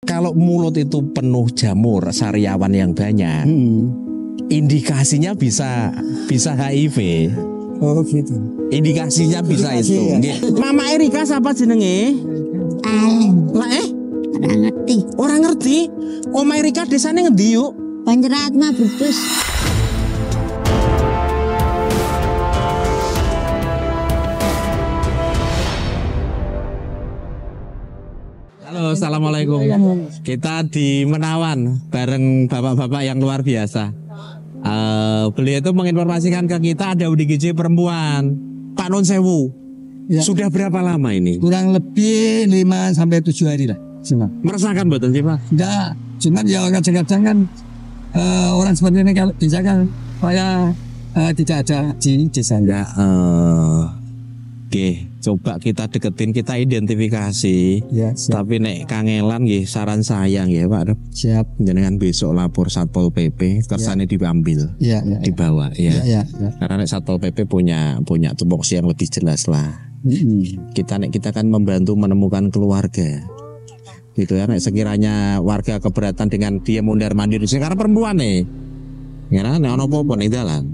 Kalau mulut itu penuh jamur sariawan yang banyak, indikasinya bisa HIV. Oh gitu. Indikasinya bisa Indikasi, itu. ya. Mama Erika siapa jenenge? Lah Ora ngerti. orang ngerti. Oma Erika desane ngendi yuk? Panjeratma Brebes. Halo, assalamualaikum. Kita di Menawan bareng bapak-bapak yang luar biasa. Beliau itu menginformasikan ke kita ada UDGJ perempuan, Pak Non Sewu. Ya. Sudah berapa lama ini? Kurang lebih 5-7 hari lah. Cuma. Merasakan betul sih Pak? Enggak, cuman ya kadang-kadang kan orang seperti ini kalau bisa kan supaya tidak ada di desa. Enggak. Oke, coba kita deketin, kita identifikasi. Ya, siap. Tapi nek kangelan nggih saran saya nggih Pak. Siap. Jenengan besok lapor Satpol PP, kersane diambil, Iya, iya. dibawa ya. Iya, iya. Karena nek Satpol PP punya tupoksi yang lebih jelas lah. Kita kan membantu menemukan keluarga. Gitu ya, nek sekiranya warga keberatan dengan dia mundar mandir sekarang perempuan nih. Karena nek ono apa-apa ning dalan.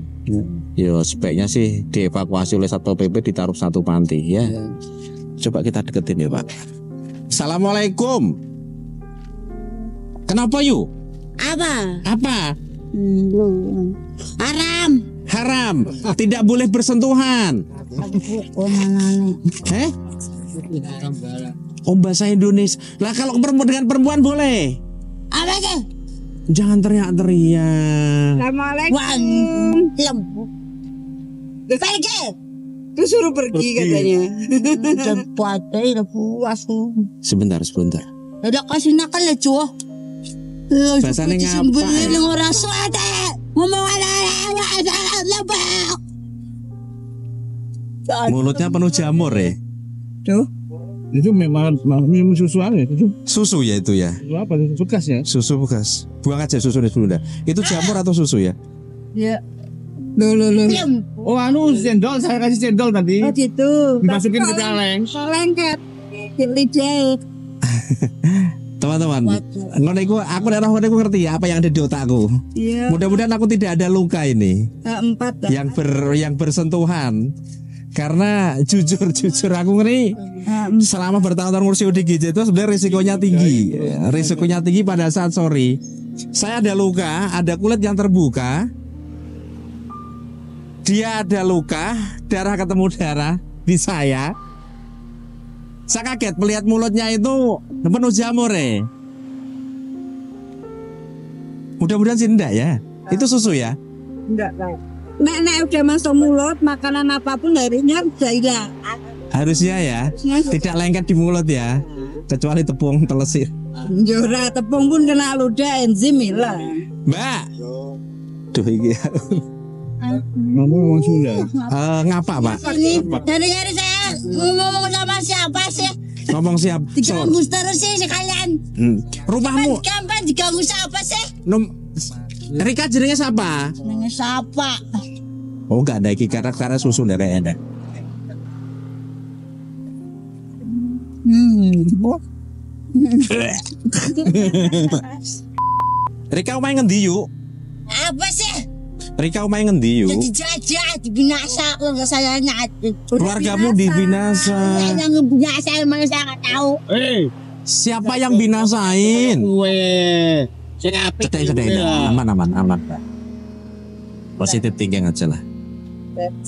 Yo sebaiknya sih dievakuasi oleh Satpol PP, ditaruh satu panti ya. Coba kita deketin ya Pak. Assalamualaikum. Kenapa yuk? Apa? Haram. Haram. Tidak boleh bersentuhan. Oh bahasa Indonesia. Lah kalau dengan perempuan boleh. Apa ke? Jangan teriak-teriak. Assalamualaikum. Lembu. Pergi. Terus suruh pergi katanya. Cepatnya udah puas. Sebentar. Udah kasih nakal ya cuy. Bahasanya ngapa? Sebenarnya orang selatan. Ngomong Mulutnya penuh jamur ya. Tuh. Itu memang minum susu aja itu. Susu ya itu ya. Susu apa itu? Bekas ya? Susu bekas. Buang aja susunya dulu dah. Itu jamur atau susu ya? Iya. Loh. Oh anu cendol, saya kasih cendol tadi. Oh gitu. Dimasukin ke kaleng. Lengket. Lidah. Teman-teman, aku ngerti ya apa yang ada di otakku. Iya. Mudah-mudahan aku tidak ada luka ini. 4 yang bersentuhan. Karena jujur aku ngeri selama bertahun-tahun ngurus UDGJ itu sebenarnya risikonya tinggi. Risikonya tinggi pada saat saya ada luka, ada kulit yang terbuka. Dia ada luka, darah ketemu darah di saya. Saya kaget melihat mulutnya itu penuh jamur ya. Mudah-mudahan sih enggak ya. Itu susu ya? Enggak. Nek udah masuk mulut, makanan apapun harusnya udah hilang. Harusnya ya. Tidak lengket di mulut ya. Kecuali tepung telesir. Jora tepung pun kena ludah enzim hilang. Mbak. Duh iki. Ngomong Sunda. Ngapa Pak? Dari saya ngomong sama siapa sih? Ngomong siap. Diganggu terus sih sekalian. Rumahmu. Kapan diganggu siapa sih? Rika jenenge siapa? Jenenge siapa? Oh enggak ada iki karena susu dari Anda. Rika omahe ngendi yuk? Apa sih? Rika omahe ngendi yuk? Jadi jajah, dibinasa keluarga saya nyati. Keluargamu dibinasa. Yang ngebinasa emang saya nggak tahu. Siapa yang binasain? Cedek, aman. Positif thinking aja lah.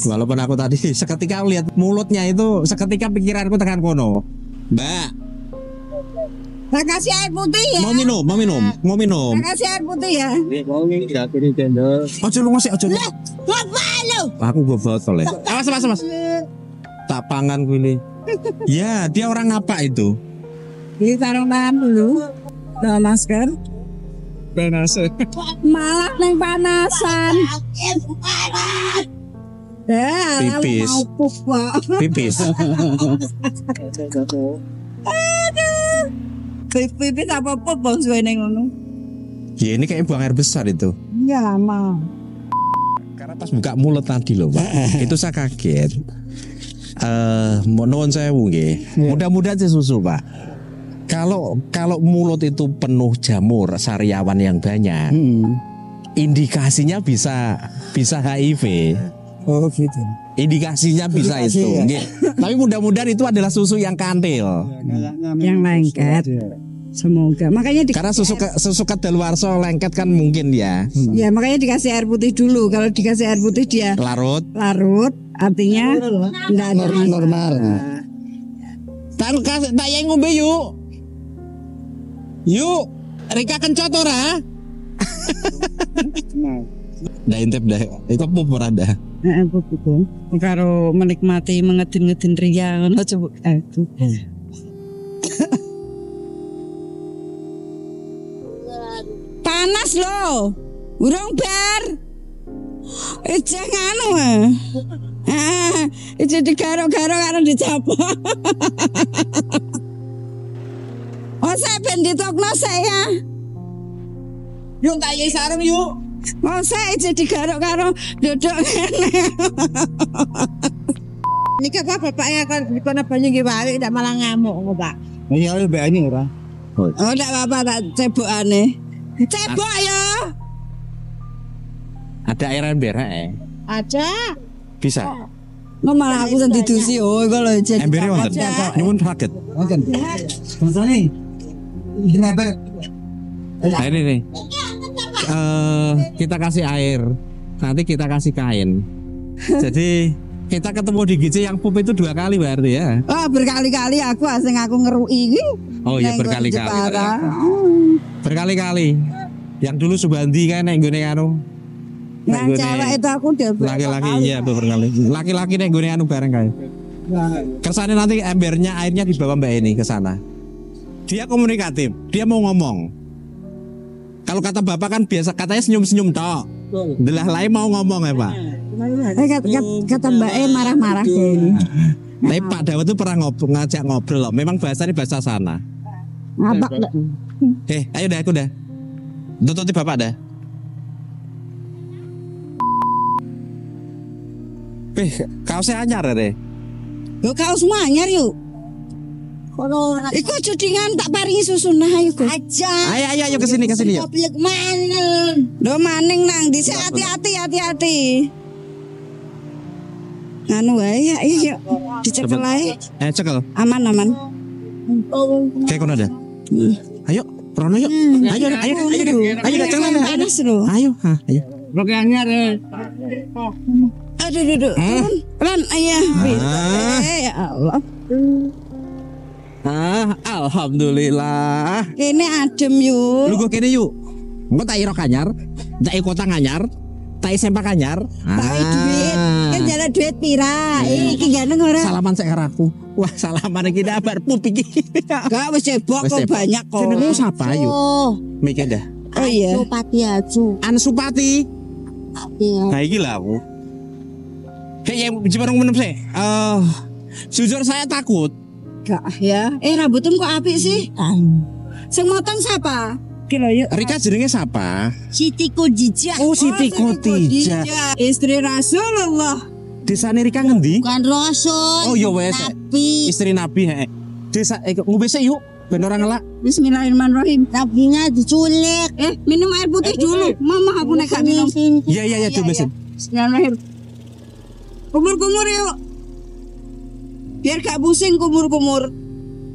Walaupun aku tadi seketika lihat mulutnya itu, seketika pikiranku tekan kono. Mbak, Saya kasih air putih ya. mau minum. Saya kasih air putih ya. Ojo lu ngasih, ojo lu. Ngapain lu? Aku gue botol ya. Awas. Tak pangan gue ini. Ya, dia orang apa itu? Di sarung tangan dulu. Bawa masker. Penase. Malah neng panasan. Pipis. Mau pup kok. Pipis. Aduh. Pipis apa pup bang suwe neng ngono. Ya ini kayak buang air besar itu. Ya mau. Karena pas buka mulut tadi loh Pak. Itu saya kaget. Nuwun sewu nggih. Mudah-mudahan sih susu Pak. Kalau mulut itu penuh jamur sariawan yang banyak, indikasinya bisa HIV. Oh gitu. Indikasinya bisa Indikasi, itu. ya. Nggih. Tapi mudah-mudahan itu adalah susu yang kantil. Yang lengket. Semoga. Makanya Karena susu kadaluarsa lengket kan mungkin ya. ya makanya dikasih air putih dulu. Kalau dikasih air putih dia Larut. artinya enggak ada Normal. Tak yang ngombe yuk. Yuk, Rika kencot ora? Dah intip dah. Itu pup ora dah. putih. Karo menikmati mengedin-ngedin ria ngono coba itu. Panas loh. Urung bar. Ijeng anu itu digaro-garo karo dicapo. Oh saya ben ditokno saya. Yuk tak yai sarung yuk. Oh saya jadi garo-garo duduk ngene. Nika kok bapaknya kan dikono banyu nggih wae ndak malah ngamuk kok, Pak. Iya lebih ini ora. Oh enggak apa-apa tak cebokane. Cebok ya. Ada air ember Ada. Bisa. Lo malah aku sendiri didusi oh kalau jadi. Embere wonten. Nyuwun saged. Wonten. Bangane. Lebar. Nah, ini nih. Kita kasih air. Nanti kita kasih kain. Jadi kita ketemu di GC yang pup itu 2 kali berarti ya. Oh berkali-kali aku asing aku ngeruki iki. Oh iya Neng berkali-kali. Jepara. Berkali-kali. Yang dulu Subandi kan nek nggone anu. Yang cewek itu aku udah Laki-laki iya berkali. Laki-laki nek nggone anu bareng kae. Kersane nanti embernya airnya dibawa Mbak ini ke sana. Dia komunikatif, dia mau ngomong. Kalau kata Bapak kan biasa katanya senyum-senyum tok. Delah lain mau ngomong ya Pak. kata Mbak marah-marah kayaknya. Tapi Pak Dawud itu pernah ngajak ngobrol loh. Memang bahasanya bahasa sana. Ngapa? Ayo dah aku dah. Tututi Bapak dah. Kaosnya anyar ya deh. Yo kaos anyar yuk. Kono Iku judingan tak paringi susu nah ayo Gus. aja. Ayo kesini yuk. Goblok mana? Lo maning nang di hati-hati. Nganu wae ya iya dicekel ae. Cekel. Aman. Kayak kono ada. Ayo, Rono yuk. Ayo dah jangan. Panas lo. Ayo. Rok anyar. Aduh duduk. Pelan ayah. Ya Allah. Alhamdulillah. Kene adem yuk. Lu kok kene yuk. Engko tak rok anyar, tak kota anyar, tak sempak anyar. Tak duit. Kan jalan duit pira? Iki ganteng ora? Salaman sik karo aku. Wah, salaman iki dabar pup iki. Gak wis cebok kok banyak kok. Jenengmu sapa yuk? Oh, Mikir dah. Oh iya. Supati Aju. An Supati. Iya. Nah iki lah aku. Kayak yang Ciparung menem sih. Jujur saya takut. Gak ya. Rambutmu kok apik sih? Sing motong siapa? Kira yuk. Rika jenenge siapa? Siti Khadijah. Oh, Siti Khadijah. Istri Rasulullah. Desane Rika ngendi? Bukan Rasul. Oh iya wes. Nabi. Istri Nabi he. Desa ngombe sik yuk. Ben ora ngelak. Bismillahirrahmanirrahim. Nabinya diculik. Minum air putih dulu. Mama aku nek gak minum. Iya coba sih. Bismillahirrahmanirrahim. Kumur-kumur yuk. Biar gak pusing kumur-kumur.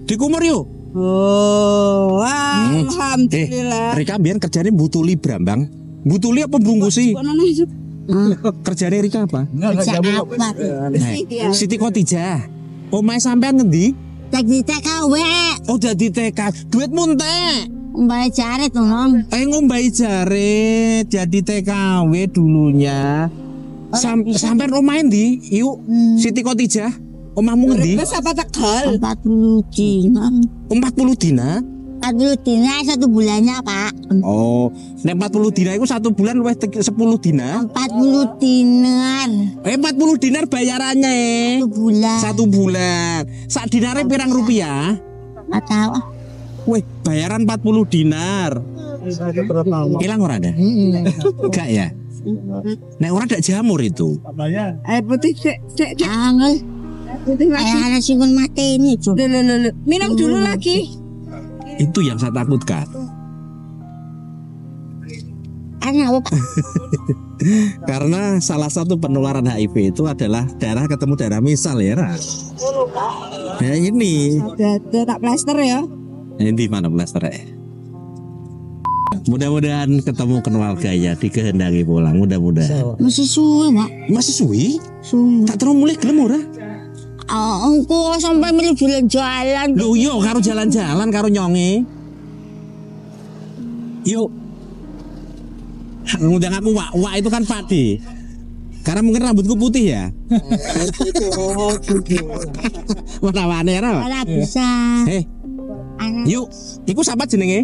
Dikumur yuk. Oh, alhamdulillah. Rika biar kerjane mbutuli Brambang. Mbutuli apa bungkusi? Kerjane Rika apa? Kerja apa? Siti Khadijah. Omahe sampean ngendi? Jadi TKW. Oh dadi TK. Duit muntek. Mbak Jare tuh nom. Ngombai jare jadi TKW dulunya. Sampean omahe ndi? Yuk. Siti Khadijah. Omahmu ngendi? Wes apa Tegal? 40 dinar. 40 dina? 40 dinar 1 bulannya, Pak. Oh, nek 40 dina itu 1 bulan luwih 10 dina. 40 dinar. 40 dinar bayarannya. 1 bulan. 1 bulan. Sak dinare pirang rupiah? Enggak tahu. Wih, bayaran 40 dinar. Hilang ora ada? Enggak ya? Nek ora dak jamur itu. Air putih cek. Angel. Putih lagi. Kayak ada singun mati ini, Cuk. Minum dulu lagi. Itu yang saya takutkan. Anak apa? Karena salah satu penularan HIV itu adalah darah ketemu darah, misal ya Ra. Ya ini. Ada tak plaster ya. Ini di mana plaster ya? Mudah-mudahan ketemu keluarganya dikehendaki pulang, mudah-mudahan. Masih suwe, Mak. Masih suwi? Suwe. Tak terus mulai gelem ora? Engko sampai milih jalan-jalan. Lho yo karo jalan-jalan karo nyonge. Yuk. Ngundang aku wak itu kan padi. Karena mungkin rambutku putih ya. Warna-warni ya. Ora bisa. Yuk, iku siapa jenenge?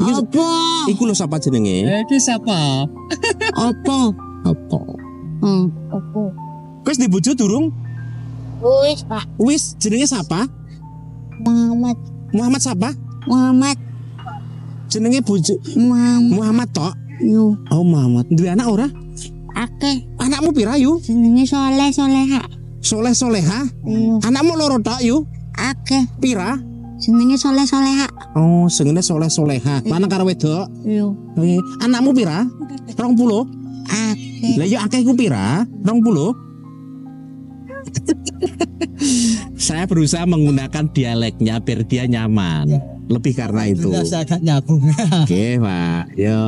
Apa? Iku lho siapa jenenge? Iki siapa? Apa? Apa? Apa? Wis dibojo durung? Wis, Pak. Wis jenenge siapa? Muhammad. Muhammad siapa? Muhammad. Jenenge bojo Muhammad tok. Yo. Oh Muhammad. Duwe anak ora? Akeh. Anakmu pira yu? Jenenge Soleh Soleha. Soleh Soleha? Yo. Anakmu loro tok yu? Akeh. Pira? Jenenge Soleh Soleha. Oh, jenenge Soleh Soleha. Lanang karo wedok. Yo. Anakmu pira? 20. Akeh. Lah ya akeh iku pira? 20. Saya berusaha menggunakan dialeknya biar dia nyaman. Lebih karena itu. Saya agak nyambung. Oke, Pak. Yo.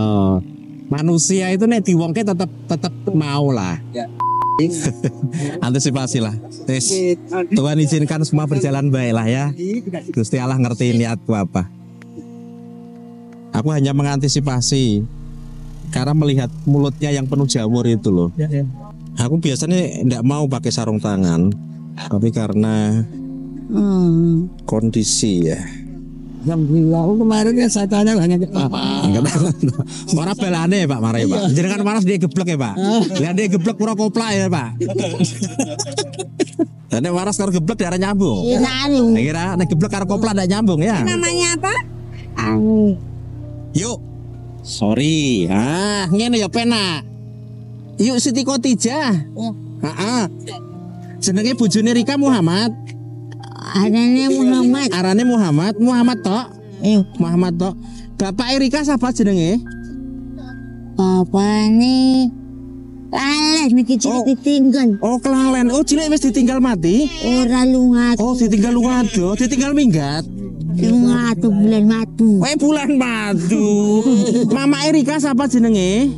Manusia itu nek diwongke tetap mau lah. Antisipasi lah. Tuhan izinkan semua berjalan baik lah ya. Gusti Allah ngerti niatku apa. Aku hanya mengantisipasi karena melihat mulutnya yang penuh jamur itu loh. Aku biasanya tidak mau pakai sarung tangan, tapi karena kondisi ya. Alhamdulillah, kemarin ya saya tanya banyak Enggak tahu. Ora belane Pak Marai Pak. Jenengan panas dia geblek ya Pak. Lihat dia geblek pura koplak ya Pak. Dan waras karo geblek darah nyambung. Lalu. Kira nek geblek karo koplak ndak nyambung ya. Namanya apa? Yuk. Sorry. Ngene ya penak. Yuk Siti Khotijah. Heeh. Jenenge bojone Rika Muhammad. Arane Muhammad. Arane Muhammad. Muhammad tok. Muhammad tok. Bapak Rika siapa jenenge? Bapakne lales niki cilik ditinggal. Oh kelalen. Oh cilik wis ditinggal mati. Ora lunga. Oh ditinggal lunga, ditinggal minggat. Lunga bulan madu. Bulan madu. Mama Erika siapa jenenge?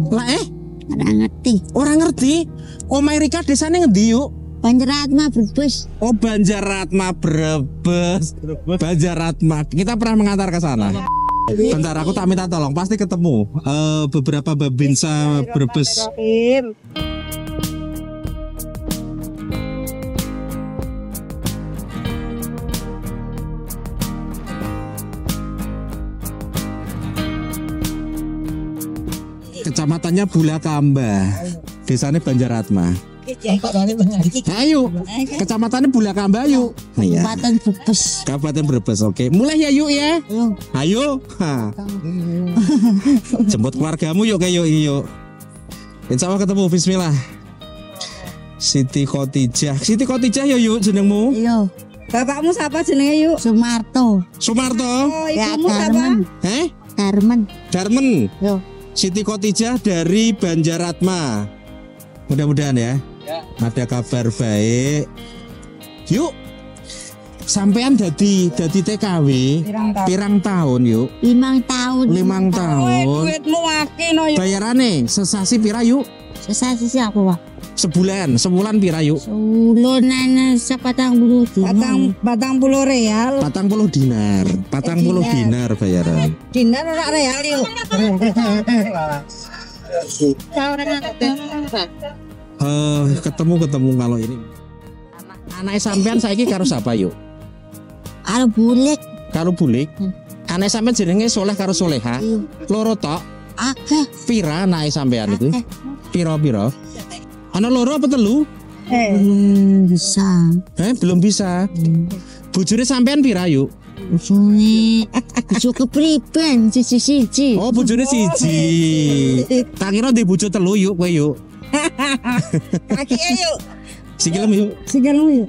Lah Ora ngerti. Orang ngerti. Oma Erika desane ngendi yuk? Banjaratma Brebes. Oh Banjaratma Brebes. Banjaratma. Kita pernah mengantar ke sana. Bentar aku tak minta tolong. Pasti ketemu beberapa babinsa Brebes. Kecamatannya Bulakamba, desanya Banjaratma. Ayo, kecamatannya Bulakamba yuk. Kabupaten Brebes. Kabupaten Brebes, oke. Mulai ya yuk ya. Ayo. Jemput keluargamu yuk kayak yuk. Insya Allah ketemu. Bismillah. Siti Khotijah. Siti Khotijah yuk jenengmu. Yo. Bapakmu siapa jenenge yuk? Sumarto. Sumarto. Oh, Ya ibumu siapa? Darmen. Darmen. Yo. Siti Khotijah dari Banjaratma. Mudah-mudahan ya. Ada kabar baik. Yuk. Sampean dadi TKW pirang tahun yuk? 5 tahun. 5 tahun. Duitmu akeh no yuk. Bayarane sesasi pira yuk? Sesasi siapa, Pak? Sebulan pira yuk? Sulunan 40 dinar. Batang puluh real. 40 dinar. 40 dinar bayaran. Dinar ora real yuk. Ketemu kalau ini. Anak sampean saiki karo sapa yuk? Karo bulik. Karo bulik. Anak sampean jenenge Soleh karo Soleha. Loro tok. Akeh. Pira anake sampean iku? Pira? Ana loro apa telu? Bisa. Belum bisa. Bojone sampean pira yuk? Bojone bojo kepriben siji-siji. Oh, bojone siji. Tak kira ndek bojo telu yuk kowe yuk. Kaki yuk. Sikilem yuk. Sikilem yuk.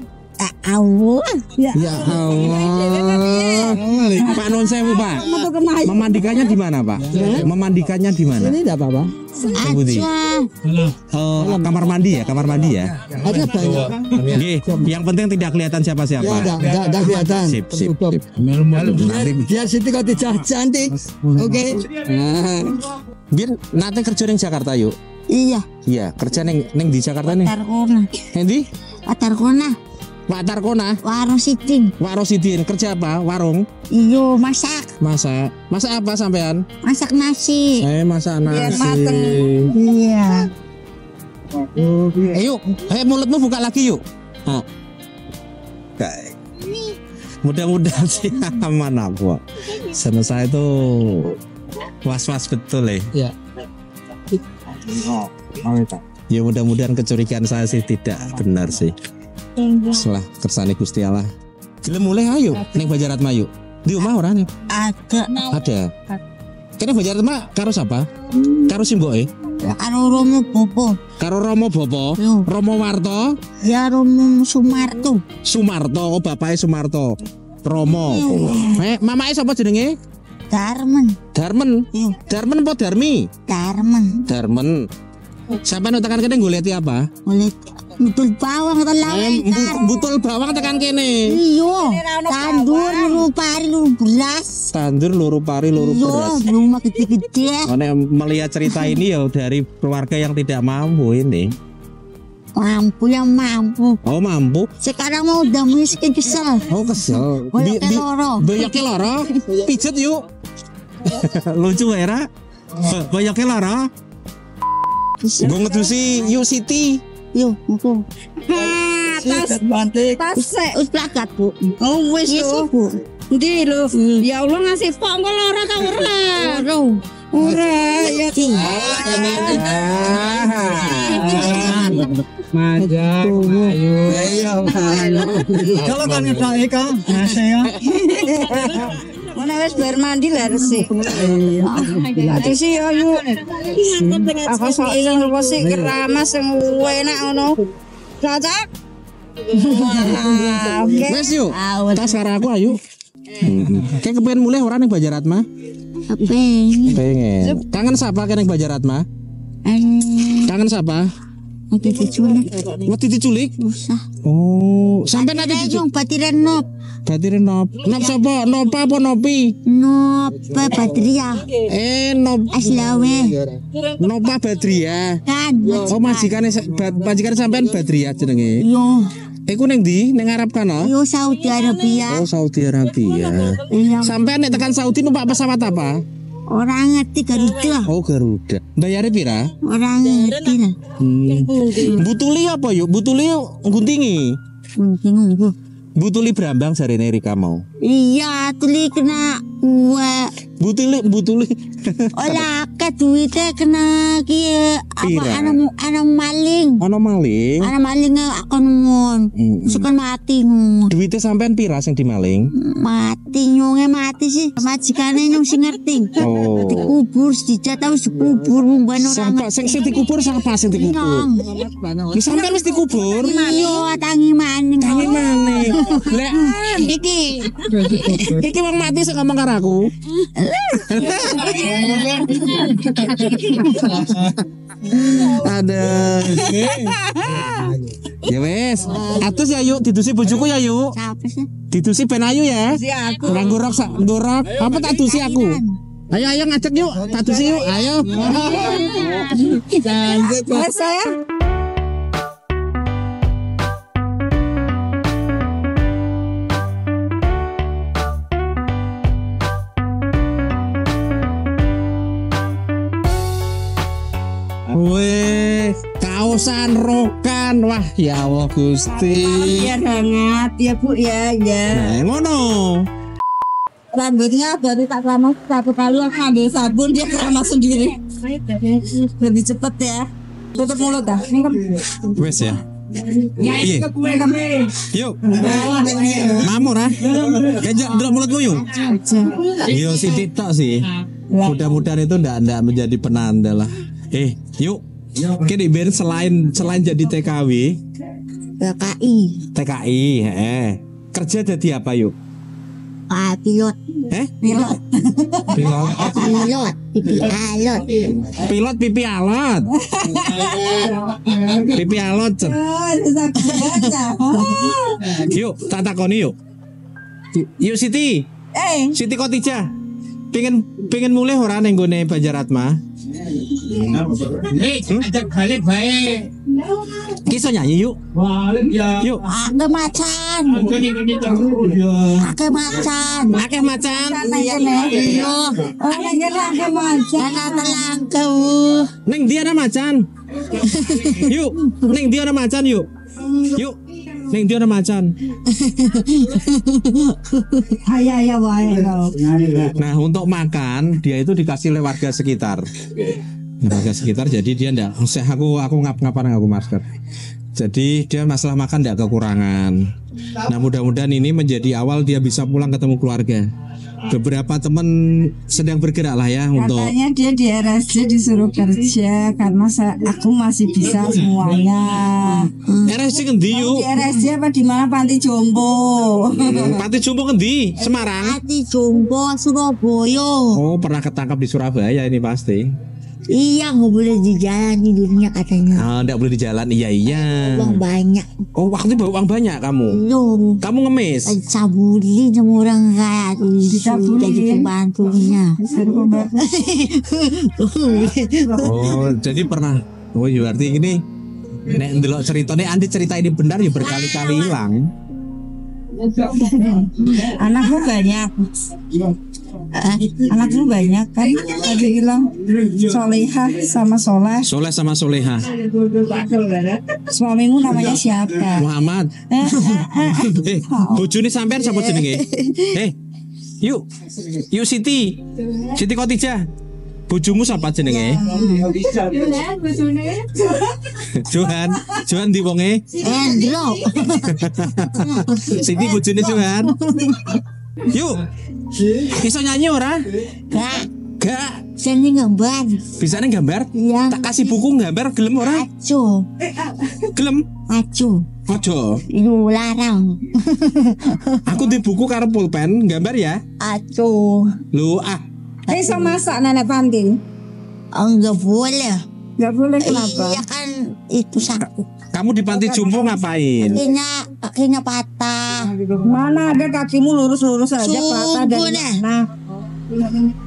Allah. Ya Allah. Pak Nun sewu, Pak. Memandikannya di mana, Pak? Memandikannya di mana? Ini tidak apa-apa. Aja. Oh, kamar mandi ya, kamar mandi ya. Ada banyak. Nggih, yang penting tidak kelihatan siapa-siapa. Ya, enggak kelihatan. Sip. Biar Siti kau tidak cantik. Oke. Biar nanti kerja di Jakarta yuk. Iya. Iya, kerja neng di Jakarta nih. Tarkona. Endi? Tarkona. Pak Tarkona. Warung Sidin. Warung Sidin kerja apa? Warung. Iyo masak. Masak apa sampean? Masak nasi. Masak nasi. Iya. Yuk, mulutmu buka lagi yuk. Mudah-mudahan sih aman aku. Sama saya itu was-was betul ya. Ya mudah-mudahan kecurigaan saya sih tidak benar sih. Setelah kersane Gusti Allah. Gelem mulai ayo ning Banjaratma yuk. Di omah ora nih? Ada. Kene Banjaratma karo sapa? Karo simboke? Karo Romo Bopo. Karo Romo Bopo? Romo Warto? Ya Romo Sumarto. Sumarto, oh bapake Sumarto. Romo. Mamake sapa jenenge? Darmen. Darmen. Darmen apa Darmi? Darmen. Sampai tekan kene goleti apa? Golek butul bawang butul bawang tekan kene. Iya. Tandur luru pari luru beras. Tandur luru pari luru beras. Iya, rumah gede-gede. Melihat cerita ini ya dari keluarga yang tidak mampu ini. Mampu. Oh mampu. Sekarang mau udah miskin kesel. Oh kesel. Banyak loro. Pijet yuk. Lucu ya. Banyak loro. Gue ngedusi yuk Siti. Yuk, mumpung. Tas Wis plakat, Bu. Oh wis Bu. Ndi lho. Ya Allah ngasih pongko ora ta ora. Ora ya. Manja, ayo. Kalau kan kita Eka, saya. Mana wis bar mandi lah resik. Isi ayo. Aku sok ilang apa sih keramas sing enak ngono. Cocok. Oke. Wes yuk. Tas karo aku ayo. Kayak kepengen mulai orang ning Banjaratma? Pengen. Kangen siapa kene ning Banjaratma? Kangen siapa? Waktu diculik? Usah. Oh, sampai nanti diculik. Batiran nop. Nop sapa? Nopa apa nopi? Nop Badria. Nop Aslawe. Nopa Badria. Kan. Oh, majikan sampean Badria jenenge. Yo. Iku ning ndi? Ning Arab kana? Yo Saudi Arabia. Oh, Saudi Arabia. Sampean nek tekan Saudi numpak pesawat apa? Orang ngerti Garuda. Oh Garuda. Bayarnya pira? Orang ngerti lah. Butuli apa yuk? Butuli guntingi. Gunting. Butuli Brambang jarene Rika mau. Iya, tuli kena gua. Butuli. Olah ke duitnya kena kieu ana maling. Ana maling. Ana maling aku nuwun. Sukan mati ngono. Duitnya sampean pira sing dimaling? Mati nyonge mati sih. Majikane nyong sing ngerti. Oh. Dikubur dijat tahu dikubur mumban ora ngerti. Sing dikubur sapa sing dikubur? Sampean wis dikubur? Iya, tangi maning. Lek iki wong mati sing ngomong karo aku. Ada. Ya wes, atus ya yuk, didusi bojoku ya yuk. Siapa sih? Didusi ben ayu ya. Ora ngorok apa tak dusi aku. Ayo ngajak yuk, tak dusi yuk. Ayo. Mas saya. Wih, kaosan rokan, wah ya Allah Gusti. Biar hangat ya Bu ya. Nah, ngono. Rambutnya baru tak keramas satu kali aku ambil sabun dia keramas sendiri. Lebih cepet ya. Tutup mulut dah. Wes ya. Iya. Yuk. Mamur ah. Kejak delok mulutmu yuk. Yo si TikTok sih. Mudah-mudahan itu ndak menjadi penanda lah. Yuk. Kini Ben selain jadi TKW, PKI. TKI, kerja jadi apa yuk? Pilot. Pilot. Pilot. Pipi alot. Pilot pipi alot. Pipi alot. Cen. Yuk, tak takoni yuk. Yuk Siti. Siti Khotijah. Pengen mulai ora ning gone Banjaratma? Ajak balik baik. Kisah nyanyi yuk. Balik ya. Yuk. Akeh macan. Akeh macan. Akeh macan. Iya. Akeh macan. Telangkau. Neng dia ada macan. Yuk, neng dia ada macan yuk. Yuk. Neng dia ada macan. Ayah wae. Nah, untuk makan dia itu dikasih oleh warga sekitar. Warga sekitar, jadi dia ndak aku ngap-ngapan aku masker. Jadi dia masalah makan ndak kekurangan. Nah, mudah-mudahan ini menjadi awal dia bisa pulang ketemu keluarga. Beberapa teman sedang bergerak lah ya untuk. Katanya dia di RSJ disuruh kerja karena aku masih bisa semuanya. RSJ ngendi yuk? Di RSJ apa di mana Panti Jombo? Panti Jombo ngendi? Semarang. Panti Jombo Surabaya. Oh, pernah ketangkap di Surabaya ini pasti. Iya, nggak boleh di jalan tidurnya katanya. Ah, nggak boleh di jalan. Iya. Uang banyak. Oh, waktu itu bawa uang banyak kamu. Belum. Kamu ngemis. Cabuli sama orang kaya tuh. Dicabuli. Jadi pembantunya. Oh, jadi pernah. Oh, ya berarti ini nek ndelok ceritanya Andi cerita ini benar ya berkali-kali hilang. Anakmu banyak. Anakmu banyak kan? Tadi bilang Solehah sama Soleh. Soleh sama Soleha. Suamimu namanya siapa? Muhammad. Bojone sampean sapa jenenge? Yuk Siti. Siti Khotijah. Bojomu sapa jenenge? Johan di wonge. Endro. Siti bojone Johan. Yuk. Iso nyanyi ora? Gak. Sini gambar. Bisa nih gambar? Iya. Tak kasih buku gambar gelem ora? Acu. Gelem. Acu. Ojo. Iku larang. Aku di buku karo pulpen gambar ya. Acu. Lu Iso masak nenek Panti? Enggak boleh. Gak boleh kenapa? Iya kan itu sakit. kamu di Panti Jompo ngapain? Kakinya patah. Mana ada kakimu lurus-lurus aja patah dari mana?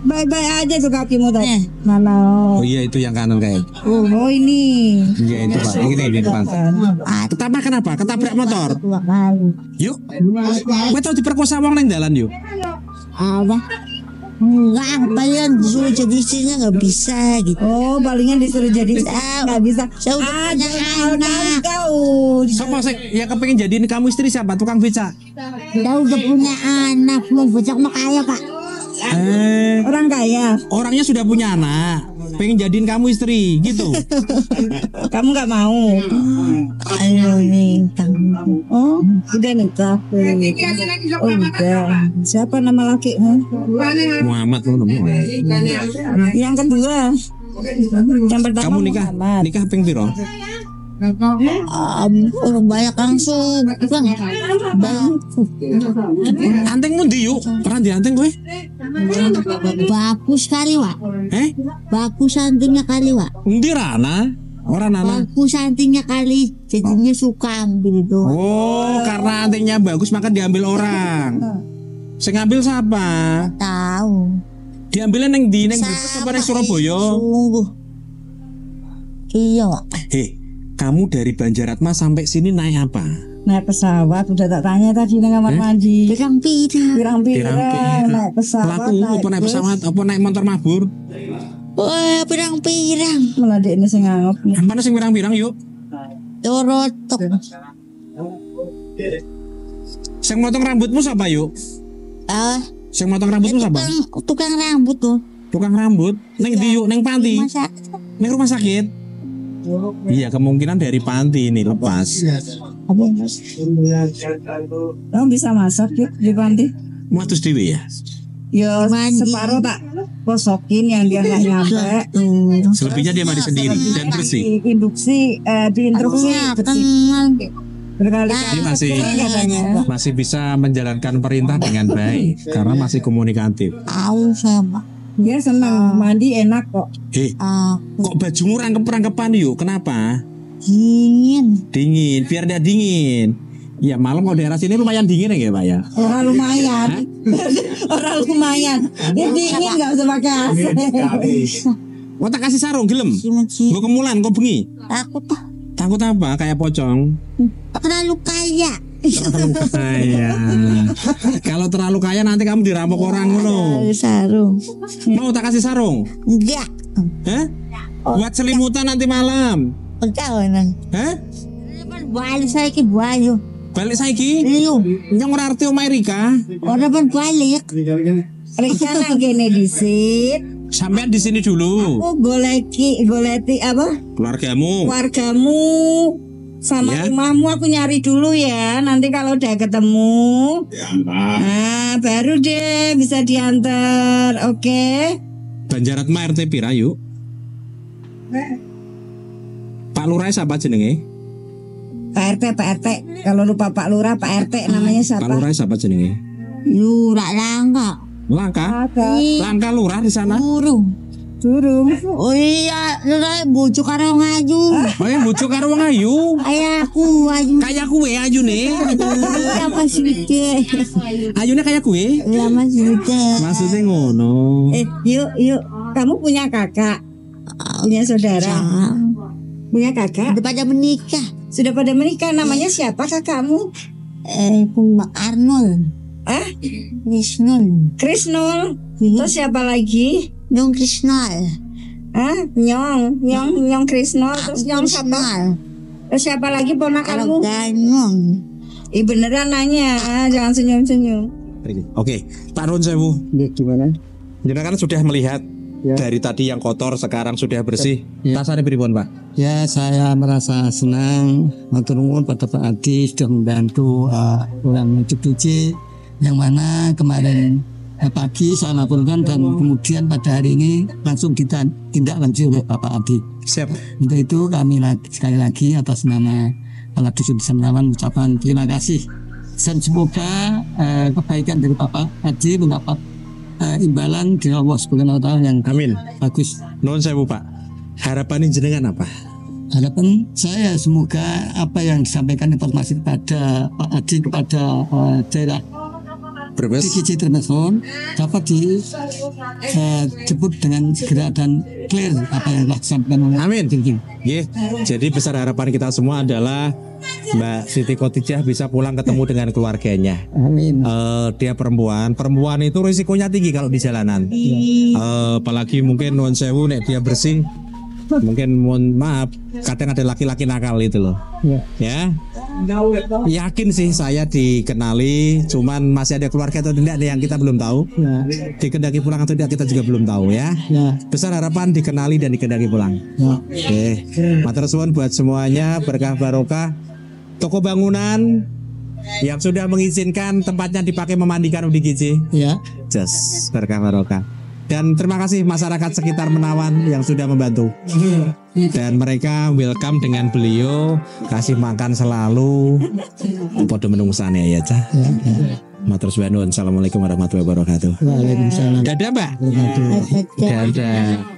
Baik-baik aja tuh kakimu tadi. Mana? Oh iya itu yang kanan kayak. Oh ini. Iya itu Pak. Ini di depan. Ketabrak kenapa? Ketabrak motor. 2 kali. Yuk. Kowe tau diperkosa wong nang dalan yuk. Apa? Enggak, palingan disuruh jadi istrinya nggak bisa gitu. Oh, palingan disuruh jadi nggak bisa. Saya udah punya anak. Kau. Siapa sih yang kepengen jadiin kamu istri siapa? Tukang beca. Saya udah punya anak, mau becak mau kaya Pak. Orang kaya. Orangnya sudah punya anak, pengen jadiin kamu istri gitu. Kamu nggak mau? Ayo minta. Oh, udah nikah. Oh udah. Siapa nama laki? Muhammad lu Yang kedua. Yang pertama kamu nikah Muhammad. nikah ping piro? Orang banyak langsung bang. Antengmu ndi yuk? Pernah di anteng gue? Bagus kali Wak. Bagus antingnya kali Wak. Ndi Rana? Orang Nana. Bagus antingnya kali, jadinya suka ambil doang. Oh, karena antingnya bagus maka diambil orang. Saya ngambil siapa? Tahu. Diambilnya neng di neng Brebes apa neng Surabaya? Sungguh. Iya Wak. Kamu dari Banjaratma sampai sini naik apa? Naik pesawat, udah tak tanya tadi nang kamar mandi. Pirang-pirang. Naik pesawat. Laku apa naik pesawat? Apa naik motor mabur? Wah, pirang-pirang. Malah dia ini sing ngangop. Mana sing pirang-pirang yuk? Dorotok. Sing motong rambutmu siapa yuk? Sing motong rambutmu siapa? Tukang rambut tuh. Tukang rambut? Neng di yuk, neng panti. Neng rumah sakit. Iya kemungkinan dari panti ini lepas. Kamu bisa masak yuk di panti? Muatus dewi ya? Ya separuh tak posokin yang dia nggak nyampe. Selebihnya dia mandi sendiri dan bersih. Diinstruksi. Tenang. Jadi masih bisa menjalankan perintah dengan baik karena masih komunikatif. Tahu sama. Dia senang mandi enak kok. Kok bajumu rangkep-rangkepan yuk? Kenapa? Dingin. Dingin, biar dia dingin. Ya malam kalau daerah sini lumayan dingin ya Pak ya? Orang lumayan. Orang lumayan. Dia dingin nggak usah pakai AC. Kok tak kasih sarung gelem? Gue kemulan, kok bengi? Takut ah. Takut apa? Kayak pocong. Terlalu kaya. Terlalu kaya. Kalau terlalu kaya nanti kamu dirampok orang ngono. Sarung. Mau tak kasih sarung? Enggak. Hah? Buat selimutan nanti malam. Enggak nang. Hah? Balik saiki bayu. Balik saiki? Iya. Yang ora arti omahe Rika. Ora ben balik. Rika nang kene disit. Sampean di sini dulu. Aku goleti apa? Keluargamu. Keluargamu sama Ya. rumahmu aku nyari dulu ya. Nanti kalau udah ketemu, nah baru deh bisa diantar. Oke? Banjaratma RT pira yuk? Pak Lurah siapa jenenge? Pak RT. Kalau lupa Pak Lurah, Pak RT namanya Pak siapa? Lurah siapa jenenge? Lurah langka. Langka? Agak. Langka lurah di sana? Burung. Durung. Oh iya, lurah bojo karo ngaju. Oh yang bujuk karo wong ayu. Ayahku aju. Kayak kue ayune. Apa sih deh? Ayune kayak kue. Lama sudah. Maksudnya ngono. Yuk. Kamu punya kakak? Punya saudara? Punya kakak? Udah pada menikah. Sudah pada menikah. Namanya siapa kakakmu? Arnold. Ah? Krisnul. Krisnul. Terus siapa lagi? Nyong Krisnal. Ah, Nyong Krisnul. Terus Nyong siapa? Terus siapa lagi ponakanmu? Nyong. Beneran nanya, jangan senyum-senyum. Oke, Pak Nun Sewu. Gimana? Jenengan sudah melihat Ya. dari tadi yang kotor sekarang sudah bersih. Ya. Rasanya pripun, Pak? Ya, saya merasa senang. Matur nuwun pada Pak Adi sudah membantu orang cuci yang mana kemarin pagi saya laporkan dan kemudian pada hari ini langsung kita tindak lanjut oleh Bapak Adi. Siap. Untuk itu kami sekali lagi atas nama Kepala Dusun Semrawan ucapan terima kasih dan semoga kebaikan dari Bapak Adi mendapat imbalan dari Allah Subhanahu wa Ta'ala yang Amin. bagus. Nun Sewu, Pak. Harapan jenengan apa? Harapan saya semoga apa yang disampaikan informasi kepada Pak Adi kepada daerah Brebes. DKJ Termeson dapat dijemput dengan segera dan clear apa yang telah disampaikan oleh Amin. Tinggi. Jadi besar harapan kita semua adalah Mbak Siti Khotijah bisa pulang ketemu dengan keluarganya. Amin. Dia perempuan itu risikonya tinggi kalau di jalanan. Apalagi mungkin non sewu nek dia bersih, mungkin mohon maaf kadang ada laki-laki nakal itu loh. Ya. Yakin sih saya dikenali, cuman masih ada keluarga atau tidak yang kita belum tahu. Dikendaki pulang atau tidak kita juga belum tahu ya. Besar harapan dikenali dan dikendaki pulang. Oke. Matur suwun buat semuanya, berkah barokah. Toko bangunan yang sudah mengizinkan tempatnya dipakai memandikan UDGJ. Ya. Just berkah barokah. Dan terima kasih masyarakat sekitar Menawan yang sudah membantu. Dan mereka welcome dengan beliau, kasih makan selalu. Podo menungsane ya, Cah. Matur suwun. Assalamualaikum warahmatullahi wabarakatuh. Waalaikumsalam. Dadah, Mbak. Wabarakatuh. Dadah.